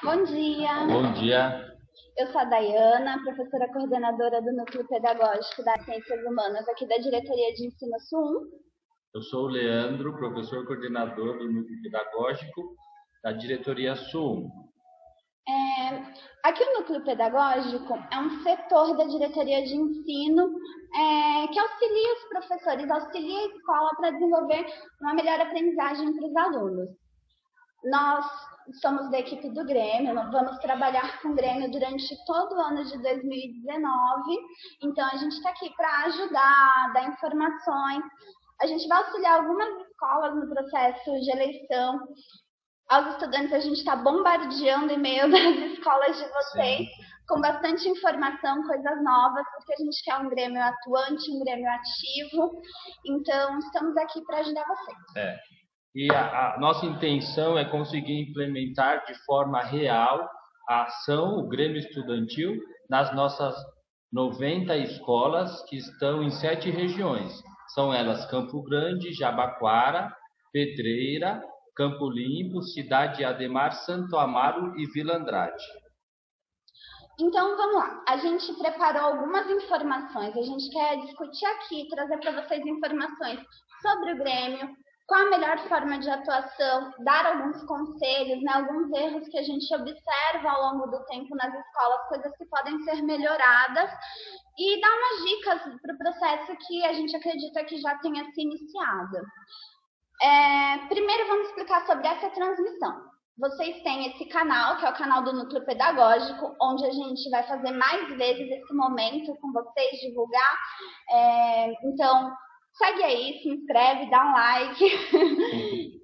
Bom dia. Bom dia. Eu sou a Dayana, professora coordenadora do Núcleo Pedagógico das Ciências Humanas aqui da Diretoria de Ensino Sul 1. Eu sou o Leandro, professor coordenador do Núcleo Pedagógico da Diretoria Sul 1. Aqui o Núcleo Pedagógico é um setor da Diretoria de Ensino que auxilia os professores, auxilia a escola para desenvolver uma melhor aprendizagem para os alunos. Nós somos da equipe do Grêmio, vamos trabalhar com o Grêmio durante todo o ano de 2019, então a gente está aqui para ajudar, dar informações. A gente vai auxiliar algumas escolas no processo de eleição. Aos estudantes, a gente está bombardeando e-mail das escolas de vocês, com bastante informação, coisas novas, porque a gente quer um Grêmio atuante, um Grêmio ativo, então estamos aqui para ajudar vocês. E a nossa intenção é conseguir implementar de forma real a ação, o Grêmio Estudantil, nas nossas 90 escolas que estão em 7 regiões. São elas Campo Grande, Jabaquara, Pedreira, Campo Limpo, Cidade Ademar, Santo Amaro e Vila Andrade. Então, vamos lá. A gente preparou algumas informações. A gente quer discutir aqui, trazer para vocês informações sobre o Grêmio, qual a melhor forma de atuação, dar alguns conselhos, né, alguns erros que a gente observa ao longo do tempo nas escolas, coisas que podem ser melhoradas, e dar umas dicas para o processo que a gente acredita que já tenha se iniciado. Primeiro, vamos explicar sobre essa transmissão. Vocês têm esse canal, que é o canal do Núcleo Pedagógico, onde a gente vai fazer mais vezes esse momento com vocês, divulgar. Então, segue aí, se inscreve, dá um like.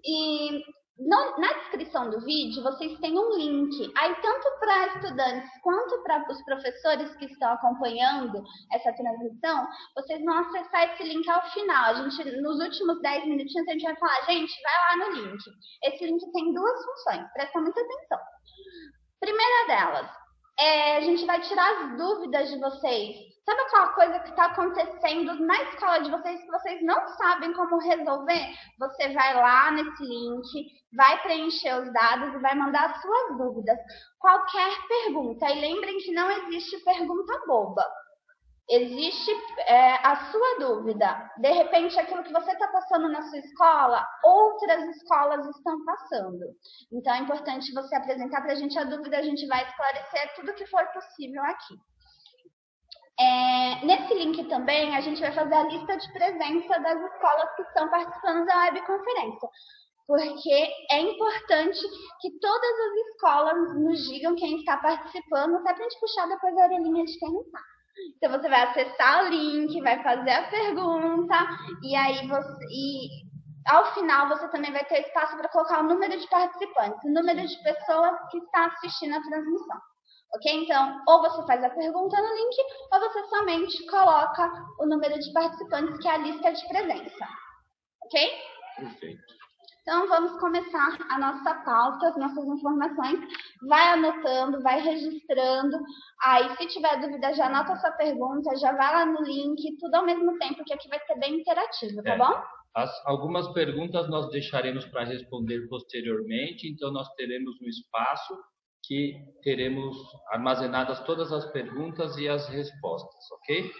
E na descrição do vídeo, vocês têm um link. Aí, tanto para estudantes quanto para os professores que estão acompanhando essa transmissão, vocês vão acessar esse link ao final. A gente, nos últimos 10 minutinhos, a gente vai falar, gente, vai lá no link. Esse link tem duas funções, presta muita atenção. Primeira delas, a gente vai tirar as dúvidas de vocês. Sabe aquela coisa que está acontecendo na escola de vocês que vocês não sabem como resolver? Você vai lá nesse link, vai preencher os dados e vai mandar as suas dúvidas. Qualquer pergunta. E lembrem que não existe pergunta boba. Existe a sua dúvida. De repente, aquilo que você está passando na sua escola, outras escolas estão passando. Então, é importante você apresentar para a gente a dúvida, a gente vai esclarecer tudo que for possível aqui. Nesse link também, a gente vai fazer a lista de presença das escolas que estão participando da webconferência. Porque é importante que todas as escolas nos digam quem está participando, até para a gente puxar depois a orelhinha de quem não está. Então, você vai acessar o link, vai fazer a pergunta, e aí ao final você também vai ter espaço para colocar o número de participantes, o número de pessoas que está assistindo a transmissão. Ok? Então, ou você faz a pergunta no link, ou você somente coloca o número de participantes, que é a lista de presença. Ok? Perfeito. Então, vamos começar a nossa pauta, as nossas informações. Vai anotando, vai registrando. Aí, se tiver dúvida, já anota a sua pergunta, já vai lá no link, tudo ao mesmo tempo, que aqui vai ser bem interativo, tá bom? Algumas perguntas nós deixaremos para responder posteriormente, então nós teremos um espaço que teremos armazenadas todas as perguntas e as respostas, ok?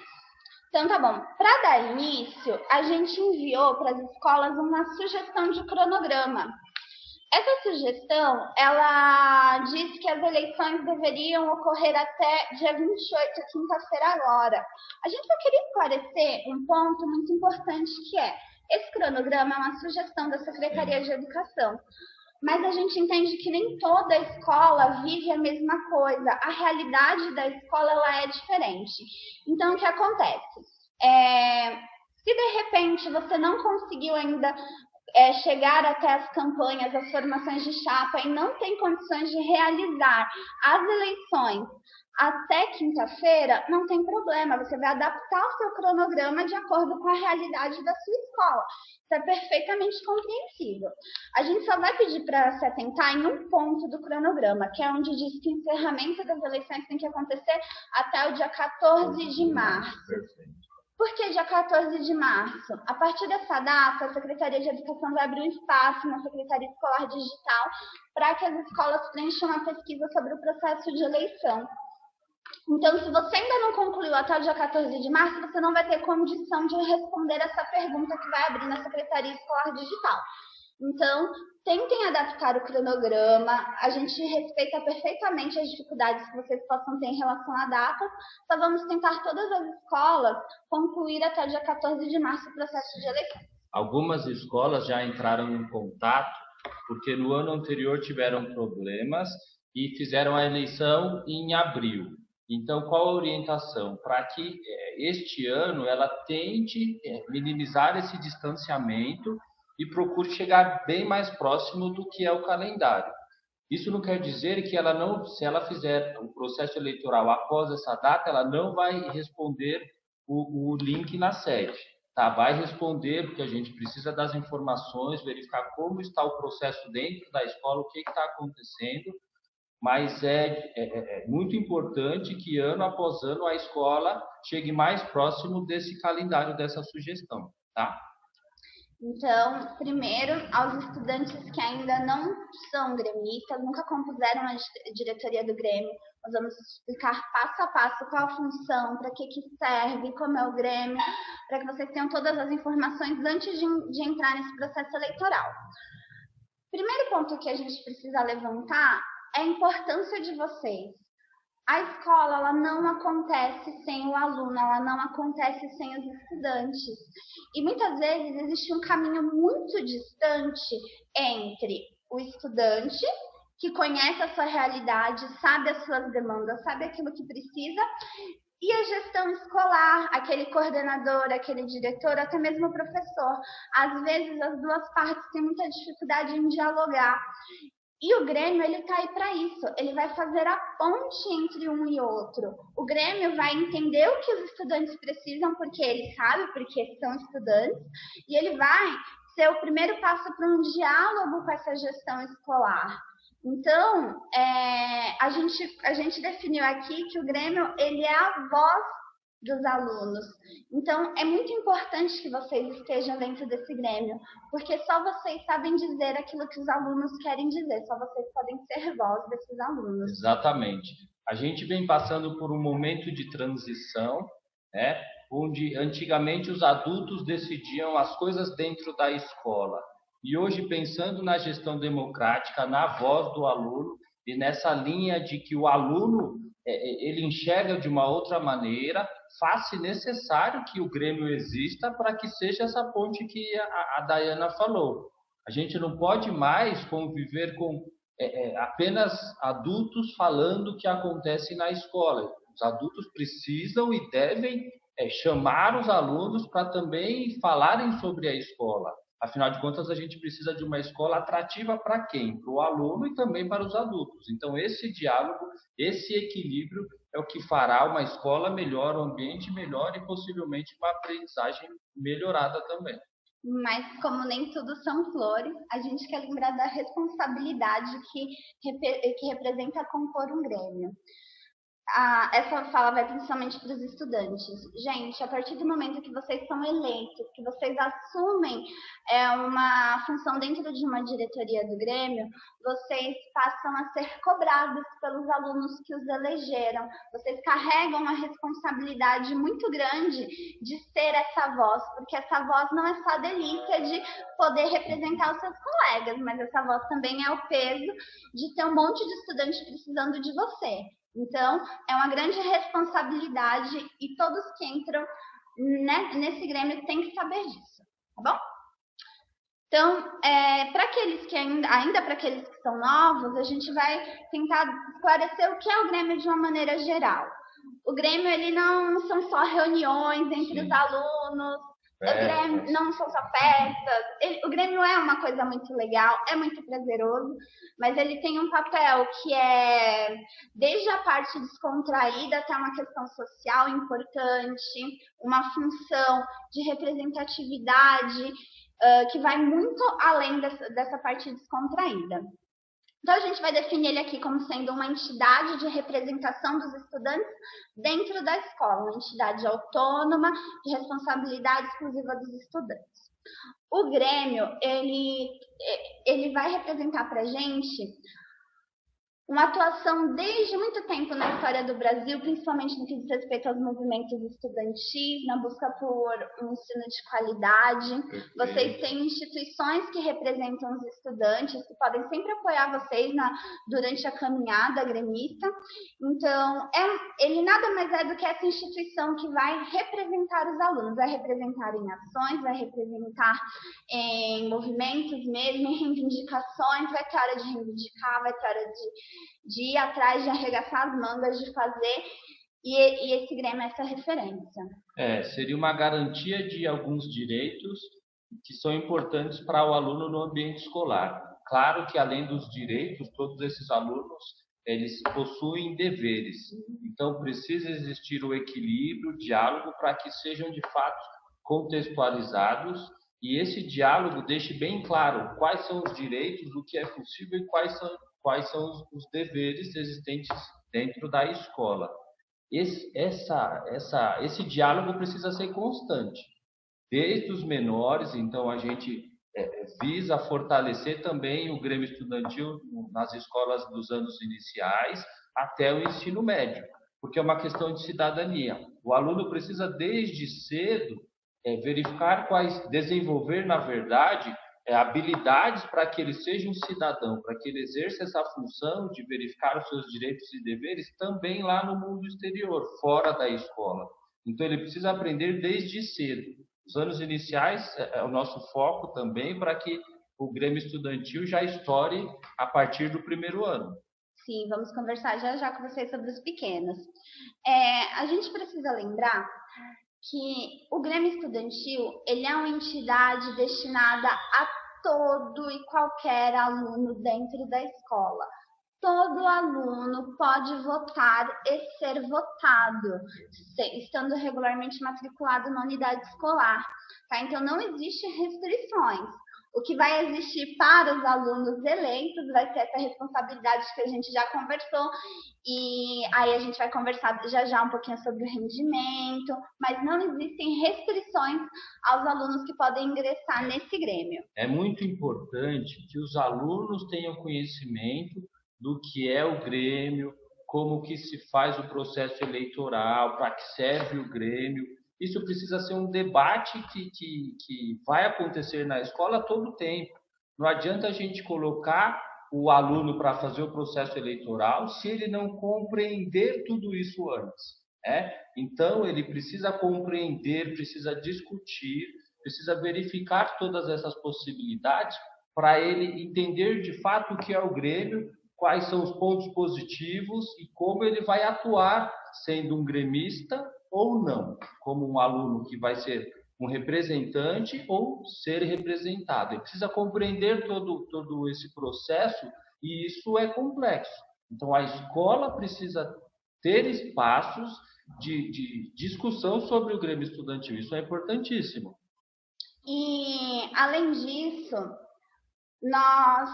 Então, tá bom. Para dar início, a gente enviou para as escolas uma sugestão de cronograma. Essa sugestão, ela diz que as eleições deveriam ocorrer até dia 28, quinta-feira agora. A gente só queria esclarecer um ponto muito importante, que esse cronograma é uma sugestão da Secretaria de Educação. Mas a gente entende que nem toda escola vive a mesma coisa. A realidade da escola ela é diferente. Então, o que acontece? Se de repente você não conseguiu ainda chegar até as campanhas, as formações de chapa e não tem condições de realizar as eleições até quinta-feira, não tem problema. Você vai adaptar o seu cronograma de acordo com a realidade da sua escola. Isso é perfeitamente compreensível. A gente só vai pedir para se atentar em um ponto do cronograma, que é onde diz que o encerramento das eleições tem que acontecer até o dia 14 de março. Por que dia 14 de março? A partir dessa data, a Secretaria de Educação vai abrir um espaço na Secretaria Escolar Digital para que as escolas preencham a pesquisa sobre o processo de eleição. Então, se você ainda não concluiu até o dia 14 de março, você não vai ter condição de responder essa pergunta que vai abrir na Secretaria Escolar Digital. Então, tentem adaptar o cronograma. A gente respeita perfeitamente as dificuldades que vocês possam ter em relação à data. Só vamos tentar todas as escolas concluir até o dia 14 de março o processo de eleição. Algumas escolas já entraram em contato, porque no ano anterior tiveram problemas e fizeram a eleição em abril. Então, qual a orientação? Para que este ano ela tente minimizar esse distanciamento e procure chegar bem mais próximo do que é o calendário. Isso não quer dizer que ela não, se ela fizer o processo eleitoral após essa data, ela não vai responder o link na sede. Tá? Vai responder, porque a gente precisa das informações, verificar como está o processo dentro da escola, o que está acontecendo, mas é muito importante que ano após ano a escola chegue mais próximo desse calendário, dessa sugestão, tá? Então, primeiro, aos estudantes que ainda não são gremistas, nunca compuseram a diretoria do Grêmio, nós vamos explicar passo a passo qual a função, para que serve, como é o Grêmio, para que vocês tenham todas as informações antes de entrar nesse processo eleitoral. Primeiro ponto que a gente precisa levantar é a importância de vocês. A escola, ela não acontece sem o aluno, ela não acontece sem os estudantes. E muitas vezes existe um caminho muito distante entre o estudante, que conhece a sua realidade, sabe as suas demandas, sabe aquilo que precisa, e a gestão escolar, aquele coordenador, aquele diretor, até mesmo o professor. Às vezes as duas partes têm muita dificuldade em dialogar. E o Grêmio, ele tá aí para isso. Ele vai fazer a ponte entre um e outro. O Grêmio vai entender o que os estudantes precisam, porque ele sabe, porque são estudantes, e ele vai ser o primeiro passo para um diálogo com essa gestão escolar. Então, a gente definiu aqui que o Grêmio, ele é a voz dos alunos. Então, é muito importante que vocês estejam dentro desse Grêmio, porque só vocês sabem dizer aquilo que os alunos querem dizer, só vocês podem ser voz desses alunos. Exatamente. A gente vem passando por um momento de transição, né, onde antigamente os adultos decidiam as coisas dentro da escola. E hoje, pensando na gestão democrática, na voz do aluno e nessa linha de que o aluno ele enxerga de uma outra maneira, faz-se necessário que o Grêmio exista para que seja essa ponte que a Dayana falou. A gente não pode mais conviver com apenas adultos falando o que acontece na escola. Os adultos precisam e devem chamar os alunos para também falarem sobre a escola. Afinal de contas, a gente precisa de uma escola atrativa para quem? Para o aluno e também para os adultos. Então, esse diálogo, esse equilíbrio é o que fará uma escola melhor, um ambiente melhor e possivelmente uma aprendizagem melhorada também. Mas como nem tudo são flores, a gente quer lembrar da responsabilidade que representa compor um Grêmio. Essa fala vai principalmente para os estudantes. Gente, a partir do momento que vocês são eleitos, que vocês assumem uma função dentro de uma diretoria do Grêmio, vocês passam a ser cobrados pelos alunos que os elegeram. Vocês carregam uma responsabilidade muito grande de ser essa voz, porque essa voz não é só a delícia de poder representar os seus colegas, mas essa voz também é o peso de ter um monte de estudante precisando de você. Então, é uma grande responsabilidade e todos que entram nesse Grêmio têm que saber disso, tá bom? Então, para aqueles que ainda para aqueles que são novos, a gente vai tentar esclarecer o que é o Grêmio de uma maneira geral. O Grêmio, ele não são só reuniões entre os alunos, o Grêmio não são só festas. O Grêmio é uma coisa muito legal, é muito prazeroso, mas ele tem um papel que é desde a parte descontraída até uma questão social importante, uma função de representatividade que vai muito além dessa parte descontraída. Então, a gente vai definir ele aqui como sendo uma entidade de representação dos estudantes dentro da escola, uma entidade autônoma de responsabilidade exclusiva dos estudantes. O Grêmio, ele vai representar para a gente uma atuação desde muito tempo na história do Brasil, principalmente no que diz respeito aos movimentos estudantis, na busca por um ensino de qualidade. Vocês têm instituições que representam os estudantes, que podem sempre apoiar vocês durante a caminhada gremista. Então, ele nada mais é do que essa instituição que vai representar os alunos, vai representar em ações, vai representar em movimentos mesmo, em reivindicações, vai ter hora de reivindicar, vai ter hora de ir atrás, de arregaçar as mangas, de fazer, e esse Grêmio é essa referência. Seria uma garantia de alguns direitos que são importantes para o aluno no ambiente escolar. Claro que, além dos direitos, todos esses alunos eles possuem deveres. Então, precisa existir o equilíbrio, o diálogo, para que sejam, de fato, contextualizados e esse diálogo deixe bem claro quais são os direitos, o que é possível e quais são os deveres existentes dentro da escola. Esse diálogo precisa ser constante. desde os menores. Então, a gente visa fortalecer também o Grêmio Estudantil nas escolas dos anos iniciais até o ensino médio, porque é uma questão de cidadania. O aluno precisa, desde cedo, verificar desenvolver, na verdade, habilidades para que ele seja um cidadão, para que ele exerça essa função de verificar os seus direitos e deveres também lá no mundo exterior, fora da escola. Então, ele precisa aprender desde cedo. Os anos iniciais é o nosso foco também para que o Grêmio Estudantil já estoure a partir do primeiro ano. Sim, vamos conversar já já com vocês sobre os pequenos. A gente precisa lembrar que o Grêmio Estudantil, ele é uma entidade destinada a todo e qualquer aluno dentro da escola. Todo aluno pode votar e ser votado, estando regularmente matriculado na unidade escolar, tá? Então, não existe restrições. O que vai existir para os alunos eleitos vai ser essa responsabilidade que a gente já conversou, e aí a gente vai conversar já já um pouquinho sobre o rendimento, mas não existem restrições aos alunos que podem ingressar nesse Grêmio. É muito importante que os alunos tenham conhecimento do que é o Grêmio, como que se faz o processo eleitoral, para que serve o Grêmio. Isso precisa ser um debate que vai acontecer na escola todo o tempo. Não adianta a gente colocar o aluno para fazer o processo eleitoral se ele não compreender tudo isso antes. Então, ele precisa compreender, precisa discutir, precisa verificar todas essas possibilidades para ele entender de fato o que é o Grêmio, quais são os pontos positivos e como ele vai atuar sendo um gremista ou não, como um aluno que vai ser um representante ou ser representado. Ele precisa compreender todo esse processo e isso é complexo. Então, a escola precisa ter espaços de discussão sobre o Grêmio Estudantil. Isso é importantíssimo. E, além disso, nós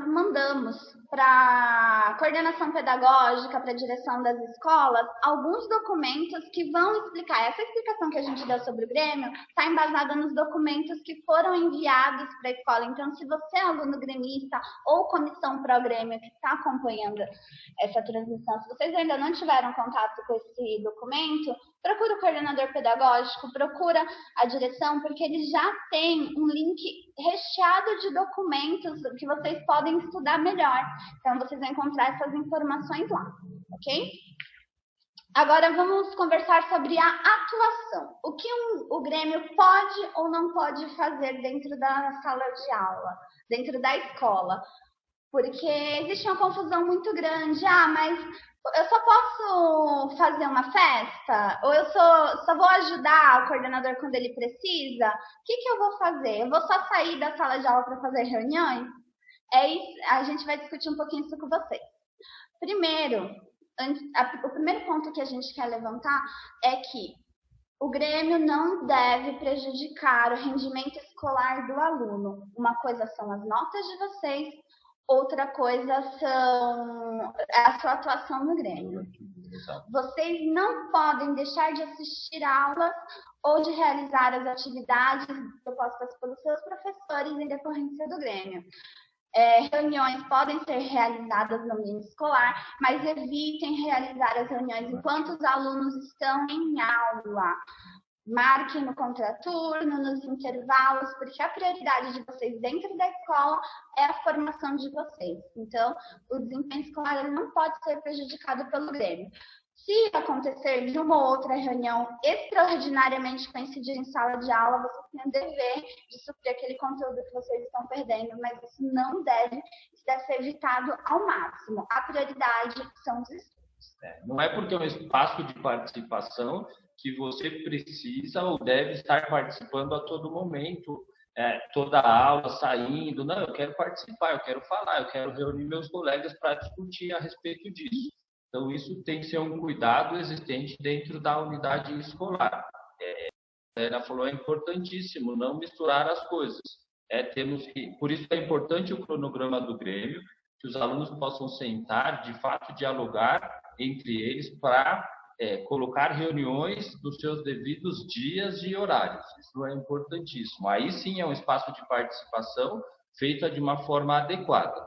mandamos para a coordenação pedagógica, para a direção das escolas, alguns documentos que vão explicar. Essa explicação que a gente deu sobre o Grêmio está embasada nos documentos que foram enviados para a escola. Então, se você é aluno gremista ou comissão pró-grêmio que está acompanhando essa transmissão, se vocês ainda não tiveram contato com esse documento, procura o coordenador pedagógico, procura a direção, porque ele já tem um link recheado de documentos que vocês podem estudar melhor. Então, vocês vão encontrar essas informações lá, ok? Agora, vamos conversar sobre a atuação. O que o Grêmio pode ou não pode fazer dentro da sala de aula, dentro da escola? Porque existe uma confusão muito grande. Mas eu só posso fazer uma festa? Ou eu só vou ajudar o coordenador quando ele precisa? O que eu vou fazer? Eu vou só sair da sala de aula para fazer reuniões? A gente vai discutir um pouquinho isso com vocês. Primeiro, o primeiro ponto que a gente quer levantar é que o Grêmio não deve prejudicar o rendimento escolar do aluno. Uma coisa são as notas de vocês, outra coisa é a sua atuação no Grêmio. Vocês não podem deixar de assistir aulas ou de realizar as atividades propostas pelos seus professores em decorrência do Grêmio. Reuniões podem ser realizadas no ambiente escolar, mas evitem realizar as reuniões enquanto os alunos estão em aula. Marquem no contraturno, nos intervalos, porque a prioridade de vocês dentro da escola é a formação de vocês. Então, o desempenho escolar ele não pode ser prejudicado pelo Grêmio. Se acontecer de uma ou outra reunião extraordinariamente coincidir em sala de aula, vocês têm o dever de suprir aquele conteúdo que vocês estão perdendo, mas isso deve ser evitado ao máximo. A prioridade são os estudos. Não é porque é um espaço de participação que você precisa ou deve estar participando a todo momento, toda aula, saindo. Não, eu quero participar, eu quero falar, eu quero reunir meus colegas para discutir a respeito disso. Então, isso tem que ser um cuidado existente dentro da unidade escolar. A Ana falou, é importantíssimo não misturar as coisas. Por isso é importante o cronograma do Grêmio, que os alunos possam sentar, de fato, dialogar entre eles para colocar reuniões nos seus devidos dias e horários. Isso é importantíssimo. Aí sim é um espaço de participação feita de uma forma adequada.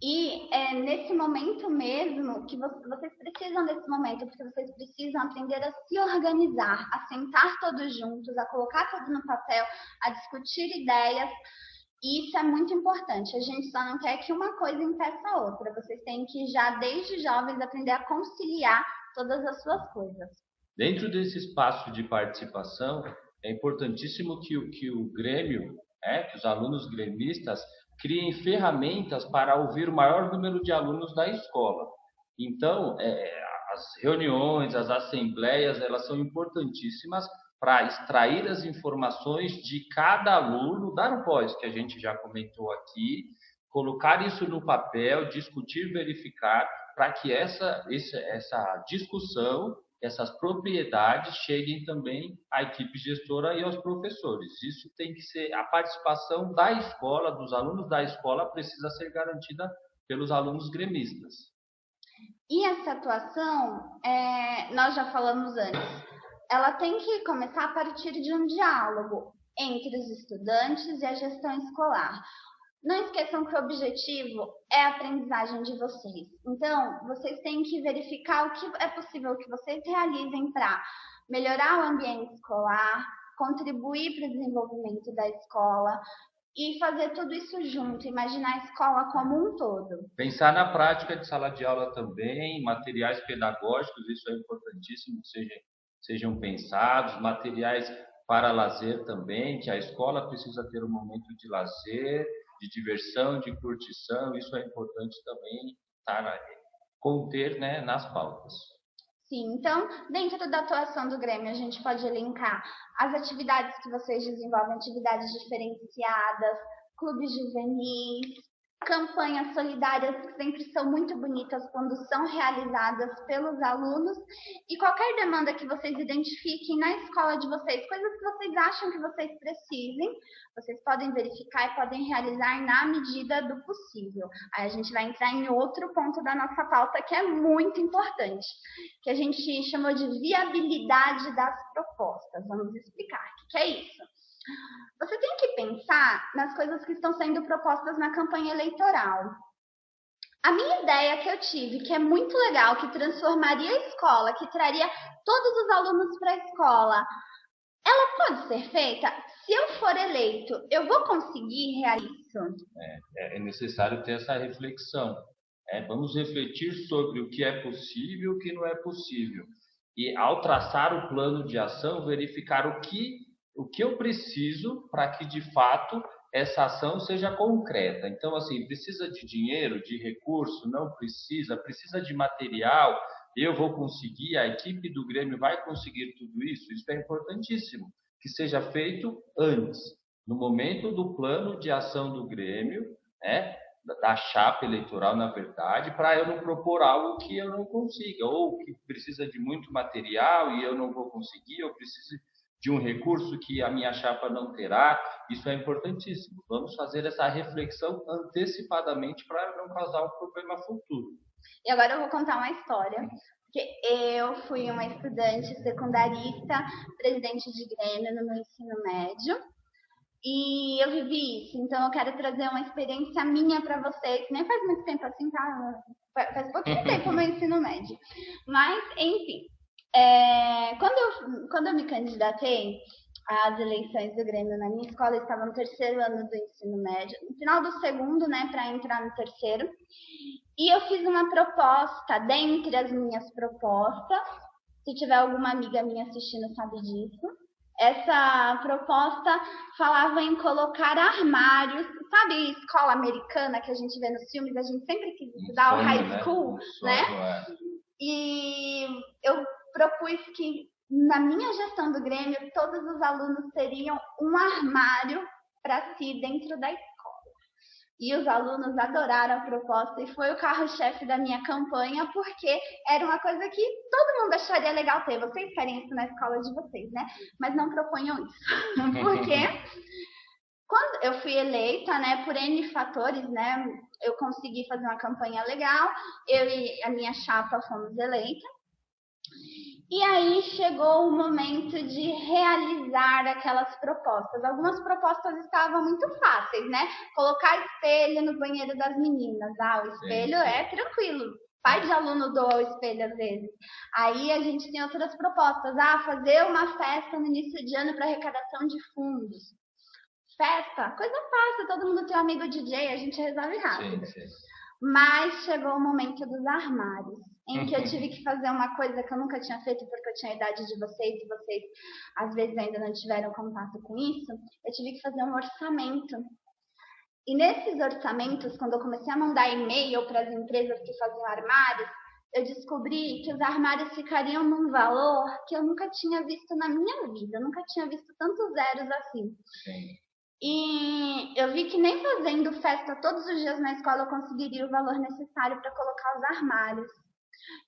E é nesse momento mesmo que vocês precisam desse momento, porque vocês precisam aprender a se organizar, a sentar todos juntos, a colocar tudo no papel, a discutir ideias. E isso é muito importante. A gente só não quer que uma coisa impeça a outra. Vocês têm que já desde jovens aprender a conciliar todas as suas coisas. Dentro desse espaço de participação, é importantíssimo que o Grêmio, que os alunos gremistas, criem ferramentas para ouvir o maior número de alunos da escola. Então, as reuniões, as assembleias, elas são importantíssimas para extrair as informações de cada aluno, dar voz, que a gente já comentou aqui, colocar isso no papel, discutir, verificar, para que essa discussão, essas propriedades cheguem também à equipe gestora e aos professores. Isso tem que ser, a participação da escola, dos alunos da escola, precisa ser garantida pelos alunos gremistas. E essa atuação, nós já falamos antes, ela tem que começar a partir de um diálogo entre os estudantes e a gestão escolar. Não esqueçam que o objetivo é a aprendizagem de vocês. Então, vocês têm que verificar o que é possível que vocês realizem para melhorar o ambiente escolar, contribuir para o desenvolvimento da escola e fazer tudo isso junto, imaginar a escola como um todo. Pensar na prática de sala de aula também, materiais pedagógicos, isso é importantíssimo que sejam pensados, materiais para lazer também, que a escola precisa ter um momento de lazer, de diversão, de curtição, isso é importante também conter, né, nas pautas. Sim, então, dentro da atuação do Grêmio, a gente pode elencar as atividades que vocês desenvolvem, atividades diferenciadas, clubes juvenis, campanhas solidárias que sempre são muito bonitas quando são realizadas pelos alunos e qualquer demanda que vocês identifiquem na escola de vocês, coisas que vocês acham que vocês precisem, vocês podem verificar e podem realizar na medida do possível. Aí a gente vai entrar em outro ponto da nossa pauta que é muito importante, que a gente chamou de viabilidade das propostas. Vamos explicar o que é isso. Você tem que pensar nas coisas que estão sendo propostas na campanha eleitoral. A minha ideia que eu tive, que é muito legal, que transformaria a escola, que traria todos os alunos para a escola, ela pode ser feita? Se eu for eleito, eu vou conseguir realizar isso? É necessário ter essa reflexão. Vamos refletir sobre o que é possível e o que não é possível. E ao traçar o plano de ação, verificar o que eu preciso para que, de fato, essa ação seja concreta. Então, assim, precisa de dinheiro, de recurso? Não precisa. Precisa de material? Eu vou conseguir, a equipe do Grêmio vai conseguir tudo isso? Isso é importantíssimo, que seja feito antes, no momento do plano de ação do Grêmio, da chapa eleitoral, na verdade, para eu não propor algo que eu não consiga, ou que precisa de muito material e eu não vou conseguir, eu preciso de um recurso que a minha chapa não terá. Isso é importantíssimo. Vamos fazer essa reflexão antecipadamente para não causar um problema futuro. E agora eu vou contar uma história, porque eu fui uma estudante secundarista, presidente de Grêmio no meu ensino médio, e eu vivi isso, então eu quero trazer uma experiência minha para vocês. Nem faz muito tempo assim, tá? Faz pouquinho tempo o meu ensino médio. Mas, enfim, quando eu me candidatei às eleições do Grêmio na minha escola, eu estava no terceiro ano do ensino médio, no final do segundo, né, para entrar no terceiro, e eu fiz uma proposta, dentre as minhas propostas, se tiver alguma amiga minha assistindo sabe disso, essa proposta falava em colocar armários, sabe, escola americana que a gente vê nos filmes, a gente sempre quis estudar o high school, né? E eu propus que na minha gestão do Grêmio todos os alunos teriam um armário para si dentro da escola. E os alunos adoraram a proposta e foi o carro-chefe da minha campanha, porque era uma coisa que todo mundo acharia legal ter. Vocês querem isso na escola de vocês, né? Mas não proponham isso. Porque quando eu fui eleita, né, por N fatores, né, eu consegui fazer uma campanha legal, eu e a minha chapa fomos eleitas. E aí chegou o momento de realizar aquelas propostas. Algumas propostas estavam muito fáceis, né? Colocar espelho no banheiro das meninas. O espelho é tranquilo. Pai de aluno doa o espelho às vezes. Aí a gente tem outras propostas. Fazer uma festa no início de ano para arrecadação de fundos. Festa, coisa fácil, todo mundo tem um amigo DJ, a gente resolve rápido. Sim. Mas chegou o momento dos armários, em que eu tive que fazer uma coisa que eu nunca tinha feito, porque eu tinha a idade de vocês, e vocês às vezes ainda não tiveram contato com isso. Eu tive que fazer um orçamento. E nesses orçamentos, quando eu comecei a mandar e-mail para as empresas que faziam armários, eu descobri que os armários ficariam num valor que eu nunca tinha visto na minha vida. Eu nunca tinha visto tantos zeros assim. Sim. E eu vi que nem fazendo festa todos os dias na escola eu conseguiria o valor necessário para colocar os armários.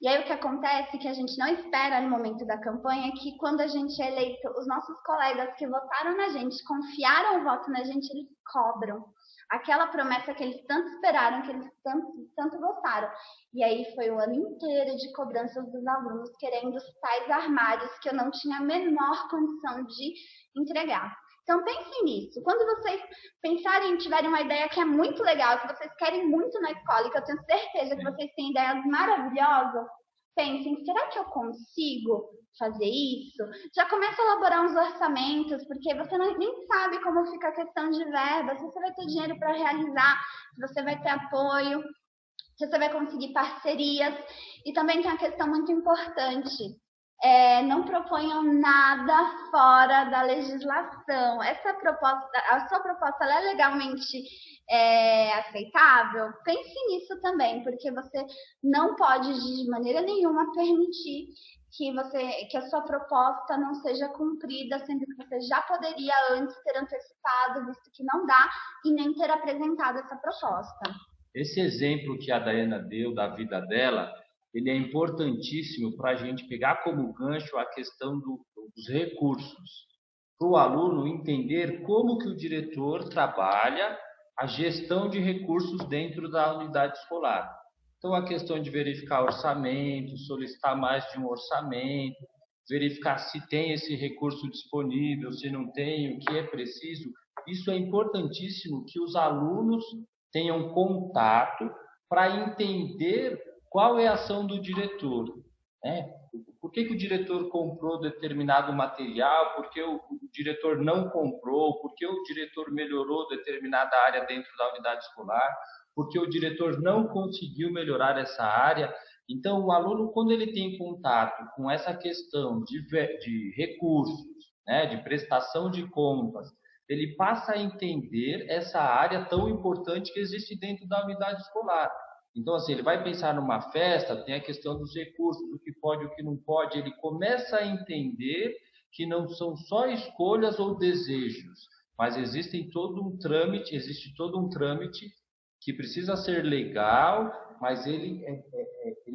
E aí o que acontece, que a gente não espera no momento da campanha, é que quando a gente é eleito, os nossos colegas que votaram na gente, confiaram o voto na gente, eles cobram. Aquela promessa que eles tanto esperaram, que eles tanto gostaram. E aí foi o ano inteiro de cobranças dos alunos querendo os tais armários que eu não tinha a menor condição de entregar. Então pensem nisso. Quando vocês pensarem e tiverem uma ideia que é muito legal, que vocês querem muito na escola, e que eu tenho certeza que vocês têm ideias maravilhosas, pensem, será que eu consigo fazer isso? Já começa a elaborar uns orçamentos, porque você nem sabe como fica a questão de verba, se você vai ter dinheiro para realizar, se você vai ter apoio, se você vai conseguir parcerias. E também tem uma questão muito importante. Não proponham nada fora da legislação. A sua proposta ela é legalmente aceitável? Pense nisso também, porque você não pode de maneira nenhuma permitir que a sua proposta não seja cumprida, sendo que você já poderia antes ter antecipado, visto que não dá, e nem ter apresentado essa proposta. Esse exemplo que a Daiana deu da vida dela, ele é importantíssimo para a gente pegar como gancho a questão dos recursos. Para o aluno entender como que o diretor trabalha a gestão de recursos dentro da unidade escolar. Então, a questão de verificar orçamento, solicitar mais de um orçamento, verificar se tem esse recurso disponível, se não tem, o que é preciso. Isso é importantíssimo que os alunos tenham contato para entender qual é a ação do diretor, né? Por que o diretor comprou determinado material? Por que o diretor não comprou? Por que o diretor melhorou determinada área dentro da unidade escolar? Por que o diretor não conseguiu melhorar essa área? Então, o aluno, quando ele tem contato com essa questão de recursos, né, de prestação de contas, ele passa a entender essa área tão importante que existe dentro da unidade escolar. Então, assim, ele vai pensar numa festa, tem a questão dos recursos, o que pode, o que não pode. Ele começa a entender que não são só escolhas ou desejos, mas existe todo um trâmite que precisa ser legal, mas ele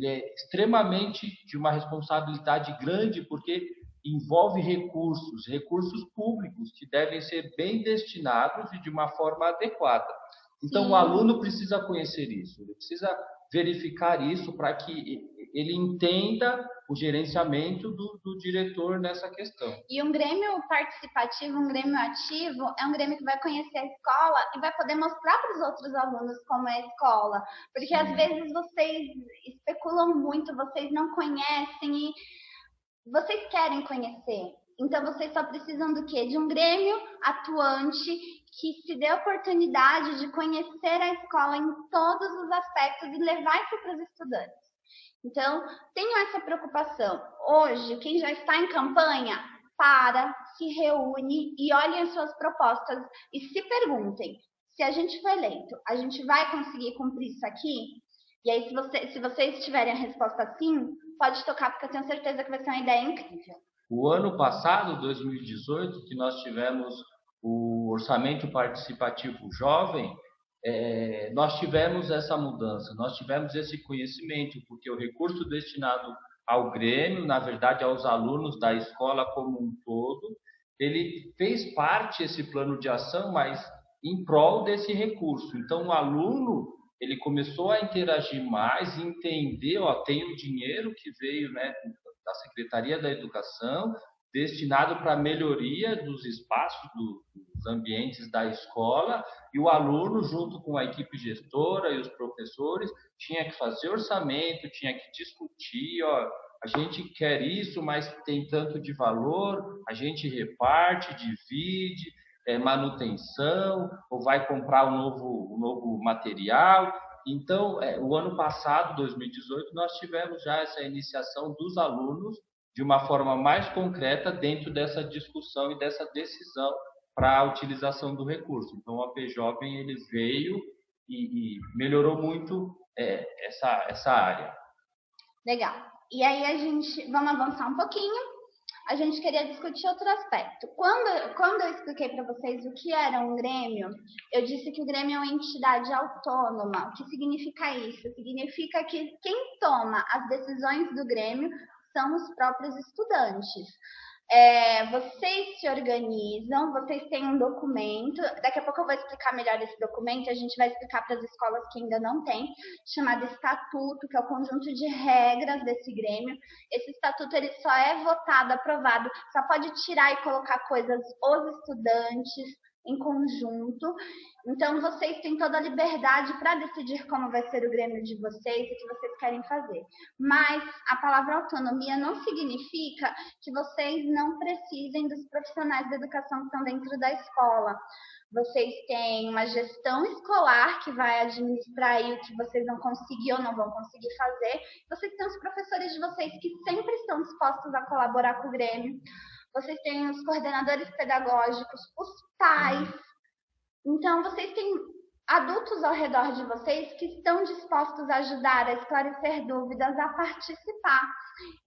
é extremamente de uma responsabilidade grande, porque envolve recursos públicos que devem ser bem destinados e de uma forma adequada. Então, o aluno precisa conhecer isso, ele precisa verificar isso para que ele entenda o gerenciamento do diretor nessa questão. E um grêmio participativo, um grêmio ativo, é um grêmio que vai conhecer a escola e vai poder mostrar para os outros alunos como é a escola. Porque às vezes vocês especulam muito, vocês não conhecem e vocês querem conhecer. Então, vocês só precisam do quê? De um grêmio atuante que se dê a oportunidade de conhecer a escola em todos os aspectos e levar isso para os estudantes. Então, tenham essa preocupação. Hoje, quem já está em campanha, se reúne e olhem as suas propostas e se perguntem, se a gente for eleito, a gente vai conseguir cumprir isso aqui? E aí, se vocês tiverem a resposta sim, pode tocar, porque eu tenho certeza que vai ser uma ideia incrível. O ano passado, 2018, que nós tivemos o orçamento participativo jovem, nós tivemos essa mudança, nós tivemos esse conhecimento, porque o recurso destinado ao Grêmio, na verdade aos alunos da escola como um todo, ele fez parte esse plano de ação, mas em prol desse recurso. Então, o aluno ele começou a interagir mais, entender, tem o dinheiro que veio, né, da Secretaria da Educação, destinado para a melhoria dos espaços, dos ambientes da escola, e o aluno, junto com a equipe gestora e os professores, tinha que fazer orçamento, tinha que discutir, ó, a gente quer isso, mas tem tanto de valor, a gente reparte, divide, manutenção, ou vai comprar um novo material. Então, o ano passado, 2018, nós tivemos já essa iniciação dos alunos de uma forma mais concreta dentro dessa discussão e dessa decisão para a utilização do recurso. Então, o AP Jovem ele veio e melhorou muito essa área. Legal. E aí vamos avançar um pouquinho. A gente queria discutir outro aspecto. Quando eu expliquei para vocês o que era um grêmio, eu disse que o grêmio é uma entidade autônoma. O que significa isso? Significa que quem toma as decisões do grêmio são os próprios estudantes. Vocês se organizam, vocês têm um documento, daqui a pouco eu vou explicar melhor esse documento, a gente vai explicar para as escolas que ainda não têm, chamado Estatuto, que é o conjunto de regras desse grêmio. Esse estatuto ele só é votado, aprovado, só pode tirar e colocar coisas os estudantes em conjunto. Então, vocês têm toda a liberdade para decidir como vai ser o grêmio de vocês e o que vocês querem fazer. Mas a palavra autonomia não significa que vocês não precisem dos profissionais da educação que estão dentro da escola. Vocês têm uma gestão escolar que vai administrar aí o que vocês vão conseguir ou não vão conseguir fazer. Vocês têm os professores de vocês que sempre estão dispostos a colaborar com o grêmio. Vocês têm os coordenadores pedagógicos, os pais. Então, vocês têm adultos ao redor de vocês que estão dispostos a ajudar, a esclarecer dúvidas, a participar.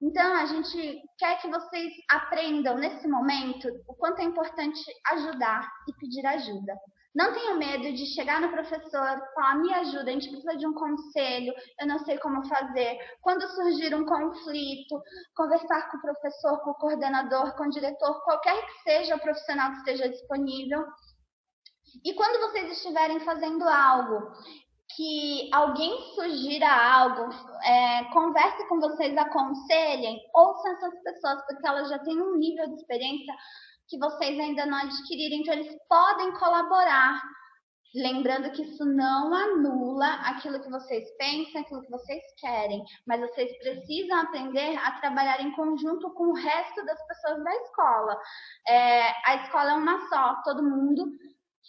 Então, a gente quer que vocês aprendam, nesse momento, o quanto é importante ajudar e pedir ajuda. Não tenham medo de chegar no professor, falar, me ajuda, a gente precisa de um conselho, eu não sei como fazer. Quando surgir um conflito, conversar com o professor, com o coordenador, com o diretor, qualquer que seja o profissional que esteja disponível. E quando vocês estiverem fazendo algo, que alguém sugira algo, converse com vocês, aconselhem, ouçam essas pessoas, porque elas já têm um nível de experiência que vocês ainda não adquiriram, então eles podem colaborar. Lembrando que isso não anula aquilo que vocês pensam, aquilo que vocês querem, mas vocês precisam aprender a trabalhar em conjunto com o resto das pessoas da escola. A escola é uma só, todo mundo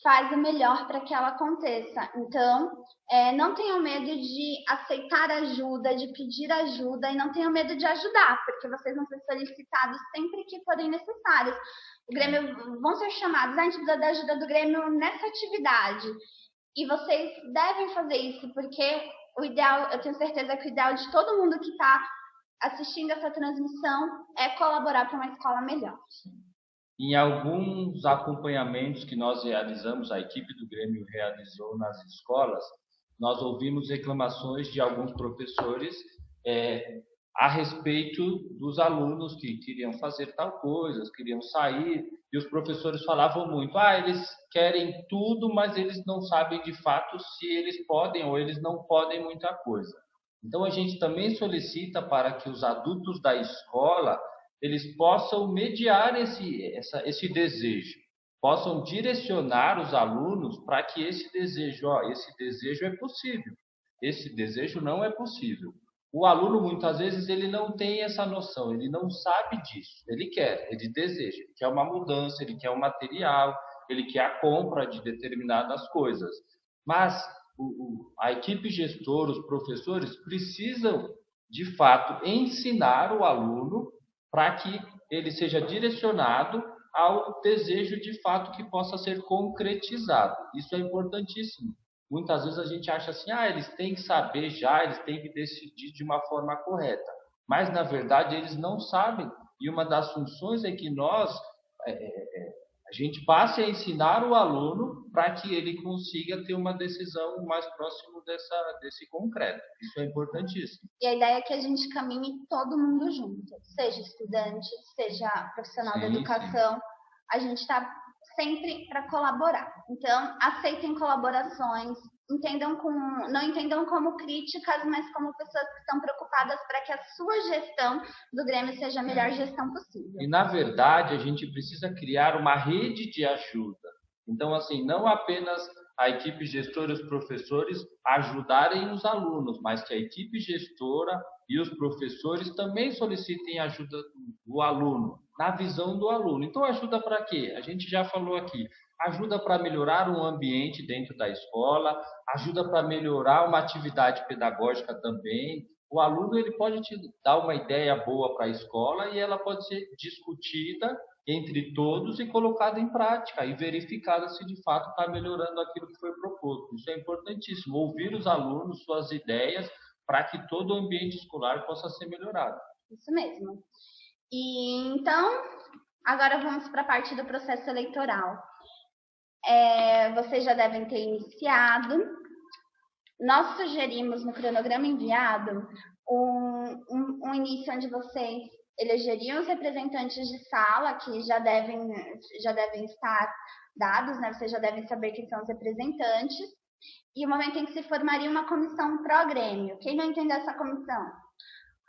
faz o melhor para que ela aconteça. Então, não tenham medo de aceitar ajuda, de pedir ajuda, e não tenham medo de ajudar, porque vocês vão ser solicitados sempre que forem necessários. O Grêmio vão ser chamados, a gente precisa da ajuda do Grêmio nessa atividade. E vocês devem fazer isso, porque o ideal, eu tenho certeza que o ideal de todo mundo que está assistindo essa transmissão é colaborar para uma escola melhor. Em alguns acompanhamentos que nós realizamos, a equipe do Grêmio realizou nas escolas, nós ouvimos reclamações de alguns professores a respeito dos alunos que queriam fazer tal coisa, queriam sair, e os professores falavam muito, eles querem tudo, mas eles não sabem de fato se eles podem ou eles não podem muita coisa. Então, a gente também solicita para que os adultos da escola eles possam mediar esse desejo, possam direcionar os alunos para que esse desejo é possível, esse desejo não é possível. O aluno, muitas vezes, ele não tem essa noção, ele não sabe disso, ele deseja, ele quer uma mudança, ele quer um material, ele quer a compra de determinadas coisas. Mas a equipe gestora, os professores, precisam, de fato, ensinar o aluno para que ele seja direcionado ao desejo de fato que possa ser concretizado. Isso é importantíssimo. Muitas vezes a gente acha assim, eles têm que saber já, eles têm que decidir de uma forma correta. Mas, na verdade, eles não sabem. E uma das funções é que a gente passe a ensinar o aluno para que ele consiga ter uma decisão mais próximo desse concreto. Isso é importantíssimo. E a ideia é que a gente caminhe todo mundo junto, seja estudante, seja profissional da educação. Sim. A gente está sempre para colaborar. Então, aceitem colaborações, não entendam como críticas, mas como pessoas que estão preocupadas para que a sua gestão do Grêmio seja a melhor gestão possível. E, na verdade, a gente precisa criar uma rede de ajuda. Então, assim, não apenas a equipe gestora e os professores ajudarem os alunos, mas que a equipe gestora e os professores também solicitem ajuda do aluno, na visão do aluno. Então, ajuda para quê? A gente já falou aqui. Ajuda para melhorar um ambiente dentro da escola, ajuda para melhorar uma atividade pedagógica também. O aluno ele pode te dar uma ideia boa para a escola e ela pode ser discutida entre todos e colocada em prática e verificada se de fato está melhorando aquilo que foi proposto. Isso é importantíssimo, ouvir os alunos, suas ideias, para que todo o ambiente escolar possa ser melhorado. Isso mesmo. E então, agora vamos para a parte do processo eleitoral. Vocês já devem ter iniciado. Nós sugerimos no cronograma enviado um início onde vocês elegeriam os representantes de sala, que já devem estar dados, né? Vocês já devem saber quem são os representantes, e o momento em que se formaria uma comissão pró-grêmio. Quem não entendeu essa comissão?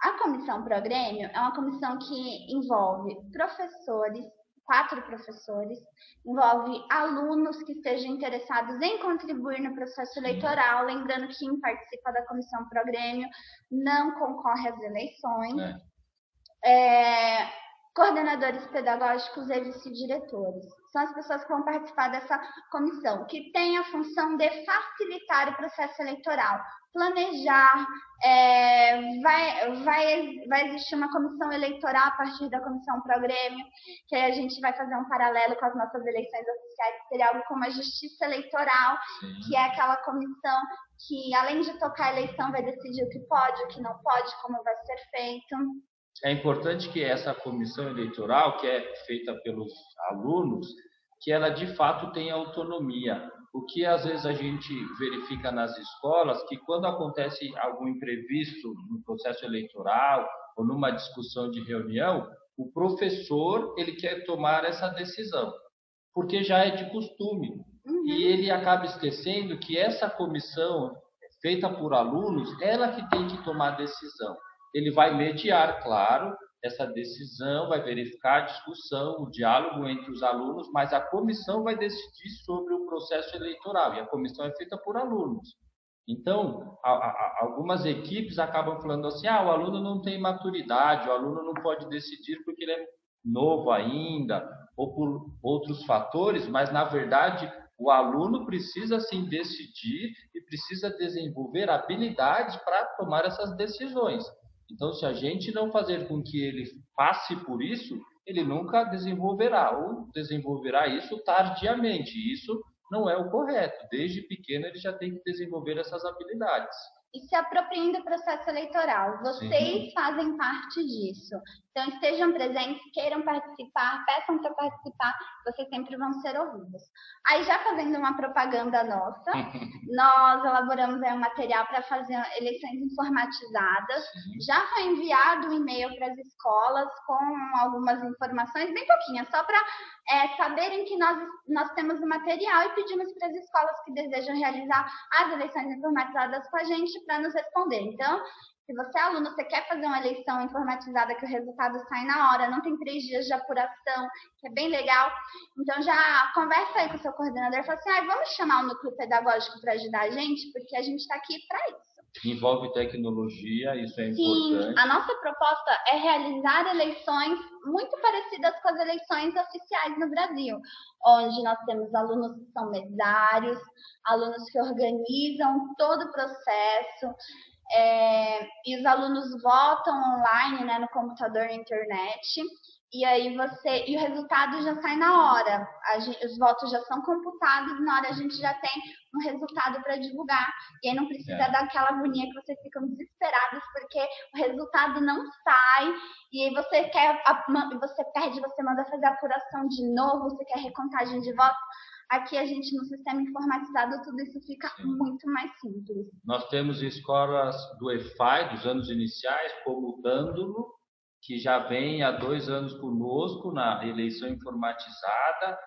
A comissão pró-grêmio é uma comissão que envolve professores, 4 professores, envolve alunos que estejam interessados em contribuir no processo eleitoral, lembrando que quem participa da comissão pró-grêmio não concorre às eleições, coordenadores pedagógicos e vice-diretores. São as pessoas que vão participar dessa comissão, que tem a função de facilitar o processo eleitoral, planejar, vai existir uma comissão eleitoral a partir da comissão pró-grêmio, que aí a gente vai fazer um paralelo com as nossas eleições oficiais, que seria algo como a justiça eleitoral, que é aquela comissão que, além de tocar a eleição, vai decidir o que pode, o que não pode, como vai ser feito. É importante que essa comissão eleitoral, que é feita pelos alunos, que ela de fato tenha autonomia. O que às vezes a gente verifica nas escolas, que quando acontece algum imprevisto no processo eleitoral ou numa discussão de reunião, o professor ele quer tomar essa decisão, porque já é de costume. E ele acaba esquecendo que essa comissão feita por alunos, ela que tem que tomar a decisão. Ele vai mediar, claro, essa decisão, vai verificar a discussão, o diálogo entre os alunos, mas a comissão vai decidir sobre o processo eleitoral, e a comissão é feita por alunos. Então, algumas equipes acabam falando assim, o aluno não tem maturidade, o aluno não pode decidir porque ele é novo ainda, ou por outros fatores, mas, na verdade, o aluno precisa, sim, decidir e precisa desenvolver habilidades para tomar essas decisões. Então, se a gente não fazer com que ele passe por isso, ele nunca desenvolverá, ou desenvolverá isso tardiamente. E isso não é o correto. Desde pequeno, ele já tem que desenvolver essas habilidades. E se apropriem do processo eleitoral. Vocês fazem parte disso. Então, estejam presentes, queiram participar, peçam para participar, vocês sempre vão ser ouvidos. Aí, já fazendo uma propaganda nossa, nós elaboramos um material para fazer eleições informatizadas. Já foi enviado um e-mail para as escolas com algumas informações, bem pouquinhas, só para saberem que nós temos o material e pedimos para as escolas que desejam realizar as eleições informatizadas com a gente para nos responder. Então, se você é aluno, você quer fazer uma eleição informatizada que o resultado sai na hora, não tem 3 dias de apuração, que é bem legal, então já conversa aí com o seu coordenador e fala assim, vamos chamar o núcleo pedagógico para ajudar a gente, porque a gente está aqui para isso. Envolve tecnologia, isso é importante. Sim, a nossa proposta é realizar eleições muito parecidas com as eleições oficiais no Brasil, onde nós temos alunos que são mesários, alunos que organizam todo o processo, e os alunos votam online, né, no computador, na internet, e aí o resultado já sai na hora. Os votos já são computados e na hora a gente já tem um resultado para divulgar. E aí não precisa daquela agonia que vocês ficam desesperados porque o resultado não sai. E aí você perde, você manda fazer a apuração de novo, você quer recontagem de votos. Aqui a gente, no sistema informatizado, tudo isso fica muito mais simples. Nós temos escolas do EFAI, dos anos iniciais, como o Dândulo, que já vem há 2 anos conosco na eleição informatizada.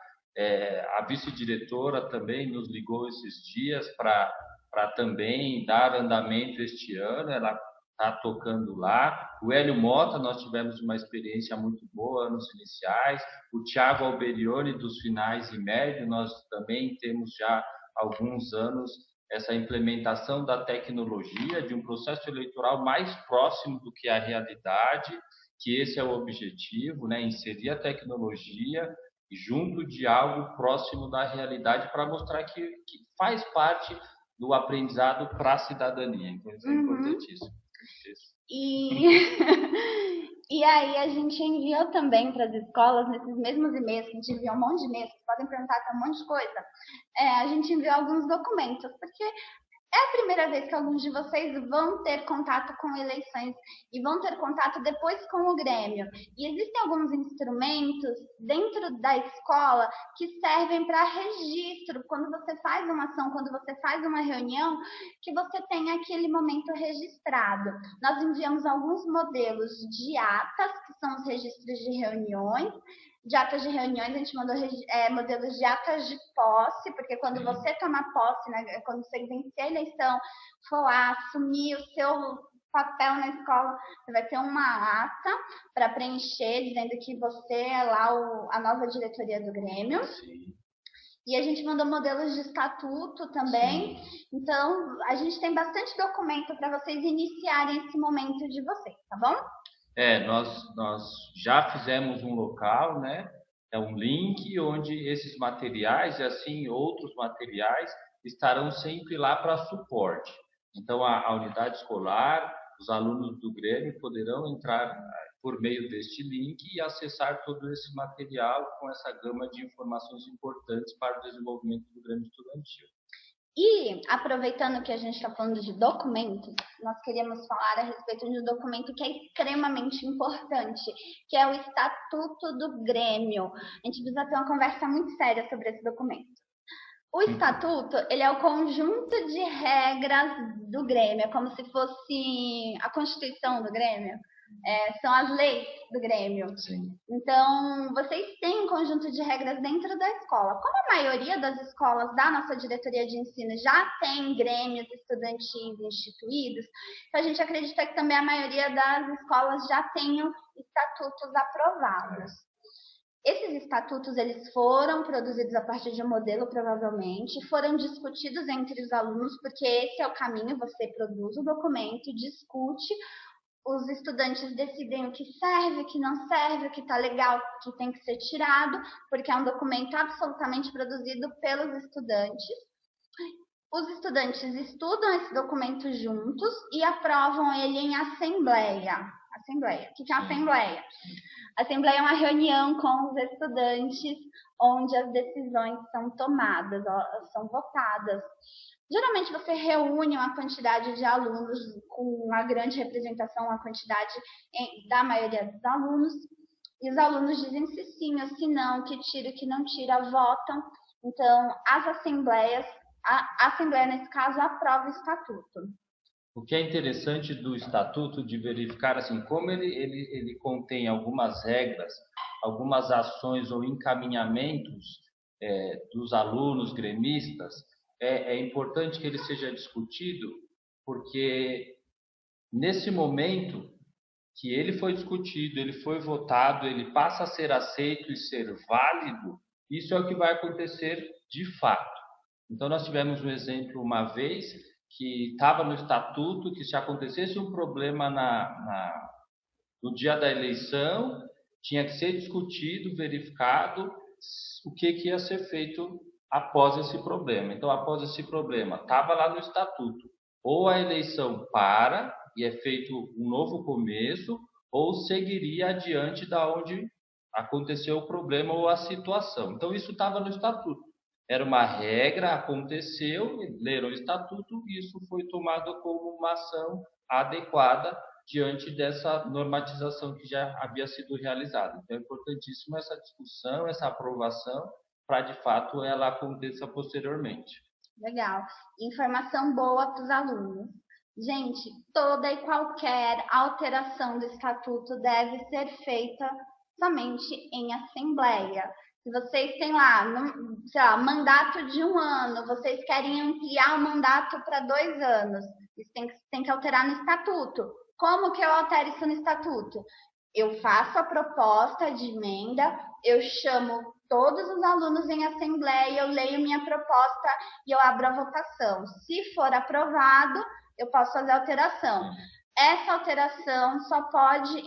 A vice-diretora também nos ligou esses dias para para também dar andamento este ano, ela está tocando lá. O Hélio Mota, nós tivemos uma experiência muito boa anos iniciais. O Thiago Alberione, dos finais e médio, nós também temos já alguns anos essa implementação da tecnologia, de um processo eleitoral mais próximo do que a realidade, que esse é o objetivo, né? Inserir a tecnologia junto de algo próximo da realidade para mostrar que faz parte do aprendizado para a cidadania. Então, isso é importantíssimo. E, e aí a gente enviou também para as escolas, nesses mesmos e-mails, que a gente enviou um monte de e-mails, vocês podem perguntar que é um monte de coisa, a gente enviou alguns documentos, porque é a primeira vez que alguns de vocês vão ter contato com eleições e vão ter contato depois com o Grêmio. E existem alguns instrumentos dentro da escola que servem para registro. Quando você faz uma ação, quando você faz uma reunião, que você tenha aquele momento registrado. Nós enviamos alguns modelos de atas, que são os registros de reuniões. De atas de reuniões, a gente mandou modelos de atas de posse, porque quando você toma posse, né, quando você vencer a eleição, for lá assumir o seu papel na escola, você vai ter uma ata para preencher, dizendo que você é lá a nova diretoria do Grêmio. Sim. E a gente mandou modelos de estatuto também. Sim. Então, a gente tem bastante documento para vocês iniciarem esse momento de vocês, tá bom? Nós já fizemos um local, né? É um link onde esses materiais e assim outros materiais estarão sempre lá para suporte. Então, a unidade escolar, os alunos do Grêmio poderão entrar por meio deste link e acessar todo esse material com essa gama de informações importantes para o desenvolvimento do Grêmio Estudantil. E, aproveitando que a gente está falando de documentos, nós queríamos falar a respeito de um documento que é extremamente importante, que é o Estatuto do Grêmio. A gente precisa ter uma conversa muito séria sobre esse documento. O Estatuto, ele é o conjunto de regras do Grêmio, é como se fosse a Constituição do Grêmio. São as leis do Grêmio. Sim. Então, vocês têm um conjunto de regras dentro da escola. Como a maioria das escolas da nossa diretoria de ensino já tem grêmios estudantis instituídos, então a gente acredita que também a maioria das escolas já tenham estatutos aprovados. Esses estatutos, eles foram produzidos a partir de um modelo, provavelmente, foram discutidos entre os alunos, porque esse é o caminho, você produz o documento, discute, os estudantes decidem o que serve, o que não serve, o que está legal, o que tem que ser tirado, porque é um documento absolutamente produzido pelos estudantes. Os estudantes estudam esse documento juntos e aprovam ele em assembleia. Assembleia. O que é a assembleia? A assembleia é uma reunião com os estudantes, onde as decisões são tomadas, são votadas. Geralmente você reúne uma quantidade de alunos com uma grande representação, uma quantidade da maioria dos alunos, e os alunos dizem se sim ou se não, que tira, que não tira, votam. Então, as assembleias, a assembleia nesse caso aprova o estatuto. O que é interessante do estatuto de verificar assim, como ele contém algumas regras, algumas ações ou encaminhamentos dos alunos gremistas, é importante que ele seja discutido, porque nesse momento que ele foi discutido, ele foi votado, ele passa a ser aceito e ser válido, isso é o que vai acontecer de fato. Então, nós tivemos um exemplo uma vez que estava no estatuto que se acontecesse um problema no dia da eleição, tinha que ser discutido, verificado o que ia ser feito após esse problema. Então, após esse problema, estava lá no estatuto, ou a eleição para e é feito um novo começo, ou seguiria adiante da onde aconteceu o problema ou a situação. Então, isso estava no estatuto. Era uma regra, aconteceu, leram o estatuto e isso foi tomado como uma ação adequada diante dessa normatização que já havia sido realizada. Então, é importantíssimo essa discussão, essa aprovação, para, de fato, ela aconteça posteriormente. Legal. Informação boa para os alunos. Gente, toda e qualquer alteração do estatuto deve ser feita somente em assembleia. Se vocês têm lá, sei lá, mandato de 1 ano, vocês querem ampliar o mandato para 2 anos, isso tem que alterar no estatuto. Como que eu altero isso no estatuto? Eu faço a proposta de emenda, eu chamo todos os alunos em assembleia, eu leio minha proposta e eu abro a votação. Se for aprovado, eu posso fazer alteração. Essa alteração só pode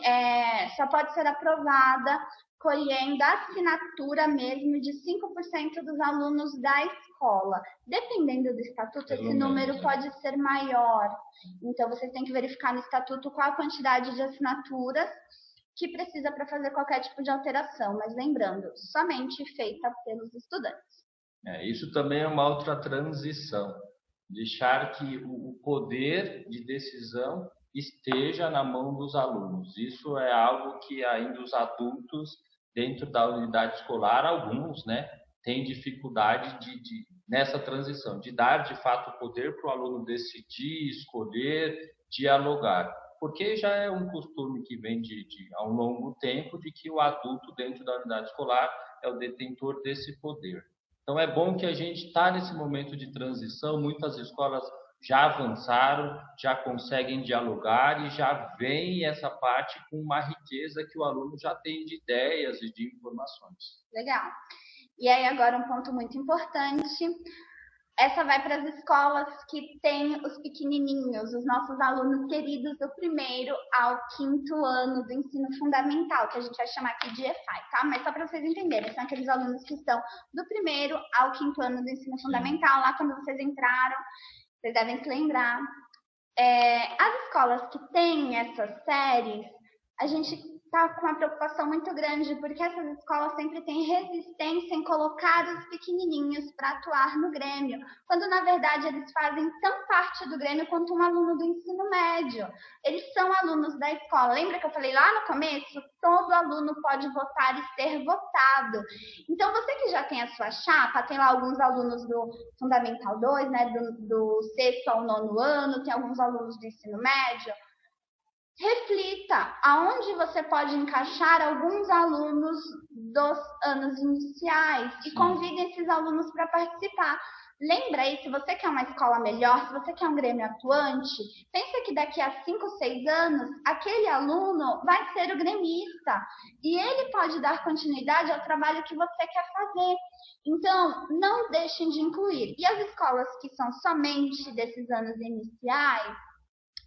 ser aprovada colhendo a assinatura mesmo de 5% dos alunos da escola. Dependendo do estatuto, esse número pode ser maior. Então, vocês têm que verificar no estatuto qual a quantidade de assinaturas que precisa para fazer qualquer tipo de alteração, mas lembrando, somente feita pelos estudantes. Isso também é uma outra transição, deixar que o poder de decisão esteja na mão dos alunos. Isso é algo que ainda os adultos dentro da unidade escolar, alguns, né, têm dificuldade nessa transição, de dar de fato o poder para o aluno decidir, escolher, dialogar. Porque já é um costume que vem há um longo tempo de que o adulto dentro da unidade escolar é o detentor desse poder. Então é bom que a gente está nesse momento de transição, muitas escolas já avançaram, já conseguem dialogar e já vem essa parte com uma riqueza que o aluno já tem de ideias e de informações. Legal. E aí agora um ponto muito importante, essa vai para as escolas que têm os pequenininhos, os nossos alunos queridos do 1º ao 5º ano do ensino fundamental, que a gente vai chamar aqui de EFAI, tá? Mas só para vocês entenderem, são aqueles alunos que estão do 1º ao 5º ano do ensino fundamental, lá quando vocês entraram, vocês devem se lembrar. As escolas que têm essas séries, a gente está com uma preocupação muito grande, porque essas escolas sempre têm resistência em colocar os pequenininhos para atuar no Grêmio, quando na verdade eles fazem tão parte do Grêmio quanto um aluno do ensino médio. Eles são alunos da escola. Lembra que eu falei lá no começo? Todo aluno pode votar e ser votado. Então, você que já tem a sua chapa, tem lá alguns alunos do Fundamental 2, né, do 6º ao 9º ano, tem alguns alunos do ensino médio, reflita aonde você pode encaixar alguns alunos dos anos iniciais e convide esses alunos para participar. Lembra aí, se você quer uma escola melhor, se você quer um Grêmio atuante, pensa que daqui a 5, 6 anos, aquele aluno vai ser o gremista e ele pode dar continuidade ao trabalho que você quer fazer. Então, não deixem de incluir. E as escolas que são somente desses anos iniciais,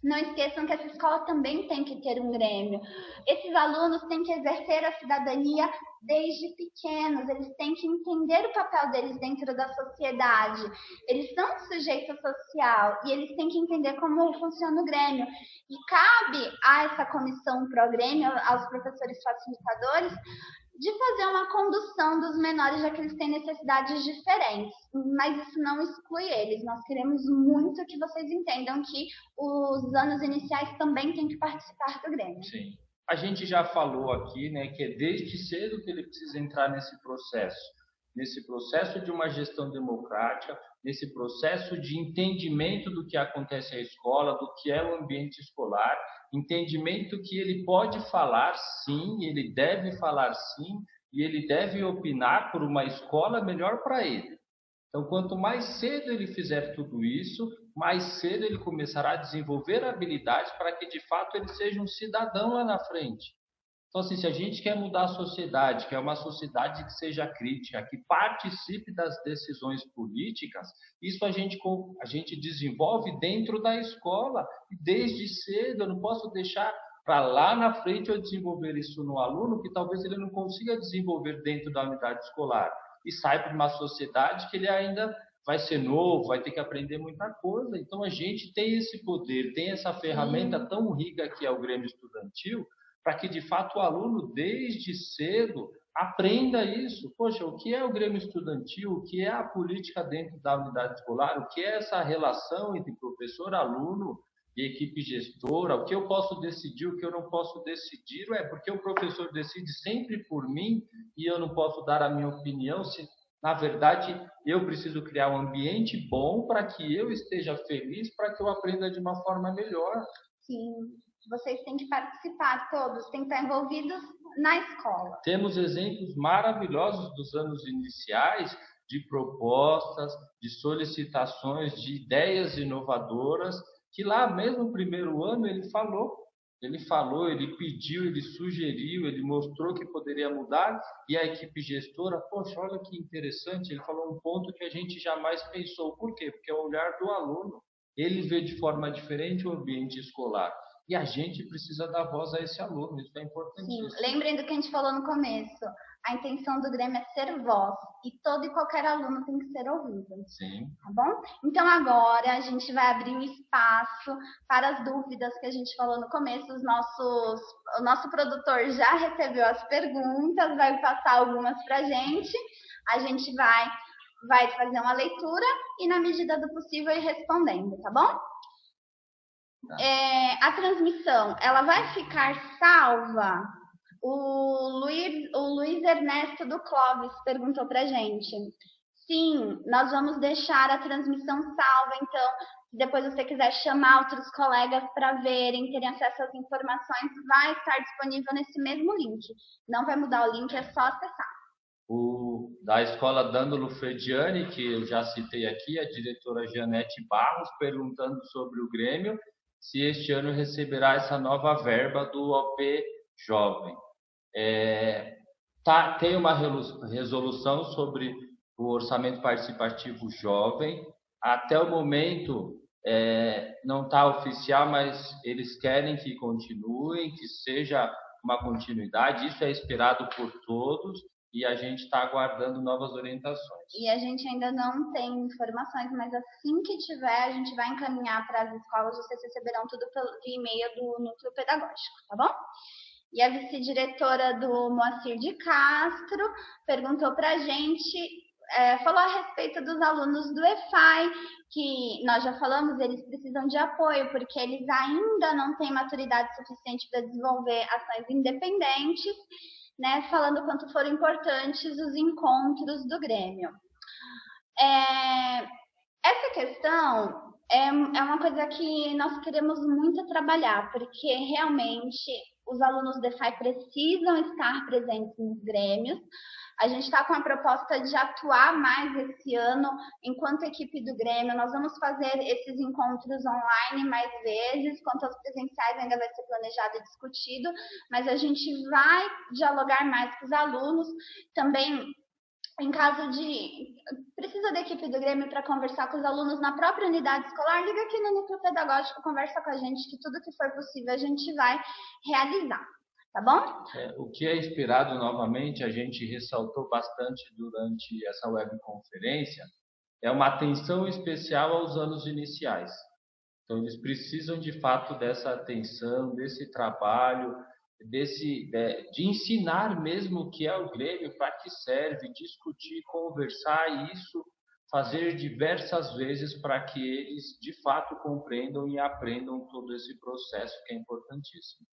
não esqueçam que essa escola também tem que ter um Grêmio. Esses alunos têm que exercer a cidadania desde pequenos, eles têm que entender o papel deles dentro da sociedade. Eles são um sujeito social e eles têm que entender como funciona o Grêmio. E cabe a essa comissão pró-Grêmio, aos professores facilitadores, de fazer uma condução dos menores, já que eles têm necessidades diferentes, mas isso não exclui eles. Nós queremos muito que vocês entendam que os anos iniciais também têm que participar do Grêmio. Sim. A gente já falou aqui, né, que é desde cedo que ele precisa entrar nesse processo de uma gestão democrática, nesse processo de entendimento do que acontece na escola, do que é o ambiente escolar, entendimento que ele pode falar sim, ele deve falar sim, e ele deve opinar por uma escola melhor para ele. Então, quanto mais cedo ele fizer tudo isso, mais cedo ele começará a desenvolver habilidades para que, de fato, ele seja um cidadão lá na frente. Então, assim, se a gente quer mudar a sociedade, que é uma sociedade que seja crítica, que participe das decisões políticas, isso a gente desenvolve dentro da escola, desde cedo. Eu não posso deixar para lá na frente eu desenvolver isso no aluno, que talvez ele não consiga desenvolver dentro da unidade escolar, e sai para uma sociedade que ele ainda vai ser novo, vai ter que aprender muita coisa. Então, a gente tem esse poder, tem essa ferramenta tão rica que é o Grêmio Estudantil, para que, de fato, o aluno, desde cedo, aprenda isso. Poxa, o que é o Grêmio Estudantil? O que é a política dentro da unidade escolar? O que é essa relação entre professor, aluno e equipe gestora? O que eu posso decidir, o que eu não posso decidir? Porque o professor decide sempre por mim e eu não posso dar a minha opinião se, na verdade, eu preciso criar um ambiente bom para que eu esteja feliz, para que eu aprenda de uma forma melhor. Sim. Vocês têm que participar todos, têm que estar envolvidos na escola. Temos exemplos maravilhosos dos anos iniciais de propostas, de solicitações, de ideias inovadoras, que lá mesmo no primeiro ano ele falou, ele pediu, ele sugeriu, ele mostrou que poderia mudar, e a equipe gestora, poxa, olha que interessante, ele falou um ponto que a gente jamais pensou. Por quê? Porque é o olhar do aluno. Ele vê de forma diferente o ambiente escolar. E a gente precisa dar voz a esse aluno, isso é importantíssimo. Sim, lembrem do que a gente falou no começo. A intenção do Grêmio é ser voz, e todo e qualquer aluno tem que ser ouvido. Sim. Tá bom? Então agora a gente vai abrir o espaço para as dúvidas que a gente falou no começo. O nosso produtor já recebeu as perguntas, vai passar algumas para a gente vai fazer uma leitura e, na medida do possível, ir respondendo, tá bom? A transmissão, ela vai ficar salva? O Luiz Ernesto do Clóvis perguntou pra gente. Sim, nós vamos deixar a transmissão salva, então, se depois você quiser chamar outros colegas para verem, terem acesso às informações, vai estar disponível nesse mesmo link. Não vai mudar o link, é só acessar. Da escola D'Andolo Frediani, que eu já citei aqui, a diretora Janete Barros, perguntando sobre o Grêmio, se este ano receberá essa nova verba do OP Jovem. Tem uma resolução sobre o orçamento participativo jovem. Até o momento não está oficial, mas eles querem que continuem, que seja uma continuidade. Isso é esperado por todos e a gente está aguardando novas orientações. E a gente ainda não tem informações, mas assim que tiver, a gente vai encaminhar para as escolas. Vocês receberão tudo de e-mail do Núcleo Pedagógico, tá bom? E a vice-diretora do Moacir de Castro perguntou para a gente, falou a respeito dos alunos do EFAI, que nós já falamos, eles precisam de apoio, porque eles ainda não têm maturidade suficiente para desenvolver ações independentes, né? Falando quanto foram importantes os encontros do Grêmio. Essa questão é uma coisa que nós queremos muito trabalhar, porque realmente os alunos do EFAI precisam estar presentes nos Grêmios. A gente está com a proposta de atuar mais esse ano enquanto equipe do Grêmio. Nós vamos fazer esses encontros online mais vezes, quanto aos presenciais ainda vai ser planejado e discutido, mas a gente vai dialogar mais com os alunos. Também, em caso de precisa da equipe do Grêmio para conversar com os alunos na própria unidade escolar, liga aqui no Núcleo Pedagógico, conversa com a gente, que tudo que for possível a gente vai realizar. Tá bom? O que é esperado, novamente, a gente ressaltou bastante durante essa webconferência, é uma atenção especial aos anos iniciais. Então, eles precisam, de fato, dessa atenção, desse trabalho, de ensinar mesmo o que é o Grêmio, para que serve, discutir, conversar isso, fazer diversas vezes para que eles, de fato, compreendam e aprendam todo esse processo que é importantíssimo.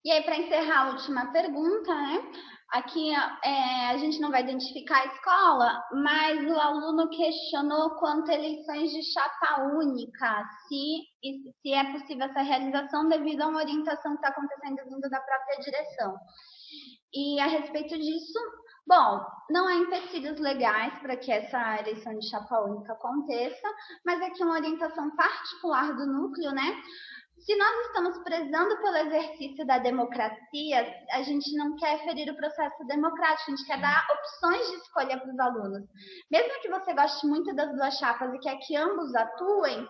E aí, para encerrar a última pergunta, né? Aqui a gente não vai identificar a escola, mas o aluno questionou quanto a eleições de chapa única, se é possível essa realização devido a uma orientação que está acontecendo vindo da própria direção. E a respeito disso, bom, não há empecilhos legais para que essa eleição de chapa única aconteça, mas aqui uma orientação particular do núcleo, né? Se nós estamos prezando pelo exercício da democracia, a gente não quer ferir o processo democrático, a gente quer dar opções de escolha para os alunos. Mesmo que você goste muito das duas chapas e quer que ambos atuem,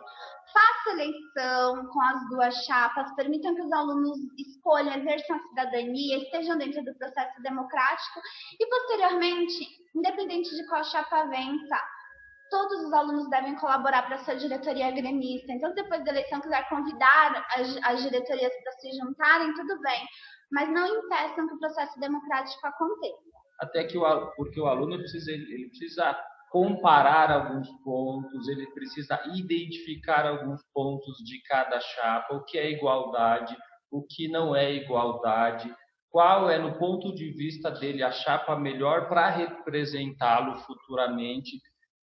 faça eleição com as duas chapas, permitam que os alunos escolham, exerçam a cidadania, estejam dentro do processo democrático e, posteriormente, independente de qual chapa vença, todos os alunos devem colaborar para a sua diretoria gremista. Então, depois da eleição, quiser convidar as diretorias para se juntarem, tudo bem. Mas não impeçam que o processo democrático aconteça. Até porque o aluno precisa comparar alguns pontos, ele precisa identificar alguns pontos de cada chapa, o que é igualdade, o que não é igualdade, qual é, no ponto de vista dele, a chapa melhor para representá-lo futuramente.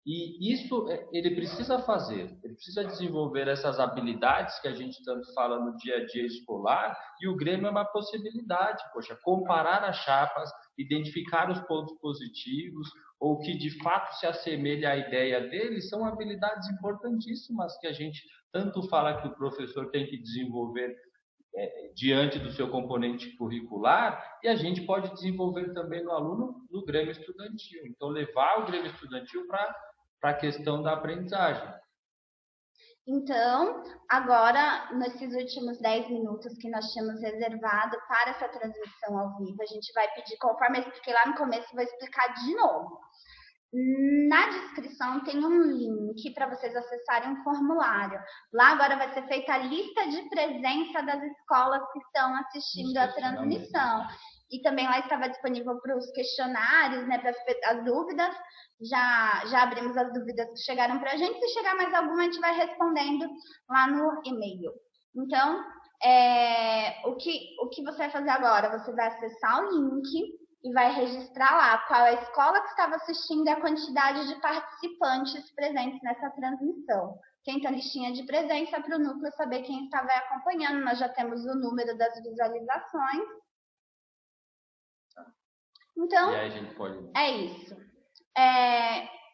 E isso ele precisa fazer, ele precisa desenvolver essas habilidades que a gente tanto fala no dia a dia escolar, e o Grêmio é uma possibilidade, poxa, comparar as chapas, identificar os pontos positivos, ou que de fato se assemelha à ideia dele, são habilidades importantíssimas que a gente tanto fala que o professor tem que desenvolver diante do seu componente curricular, e a gente pode desenvolver também no aluno no Grêmio Estudantil. Então, levar o Grêmio Estudantil para a questão da aprendizagem. Então, agora, nesses últimos 10 minutos que nós tínhamos reservado para essa transmissão ao vivo, a gente vai pedir, conforme eu expliquei lá no começo, vou explicar de novo. Na descrição tem um link para vocês acessarem um formulário. Lá agora vai ser feita a lista de presença das escolas que estão assistindo a transmissão. E também lá estava disponível para os questionários, né, para as dúvidas. Já abrimos as dúvidas que chegaram para a gente. Se chegar mais alguma, a gente vai respondendo lá no e-mail. Então, o que você vai fazer agora? Você vai acessar o link e vai registrar lá qual é a escola que estava assistindo e a quantidade de participantes presentes nessa transmissão. Tem a listinha de presença para o núcleo saber quem estava acompanhando. Nós já temos o número das visualizações. Então, é isso.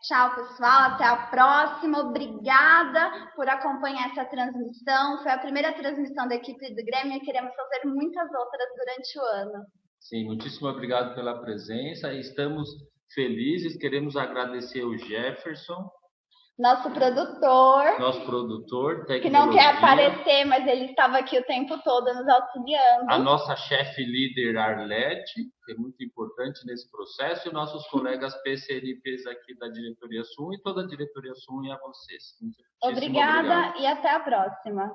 Tchau, pessoal. Até a próxima. Obrigada por acompanhar essa transmissão. Foi a primeira transmissão da equipe do Grêmio e queremos fazer muitas outras durante o ano. Sim, muitíssimo obrigado pela presença. Estamos felizes, queremos agradecer o Jefferson, nosso produtor, tecnologia, que não quer aparecer, mas ele estava aqui o tempo todo nos auxiliando. A nossa chefe líder Arlete, que é muito importante nesse processo, e nossos colegas PCNPs aqui da Diretoria Sul e toda a Diretoria Sul e a vocês. Obrigada e até a próxima.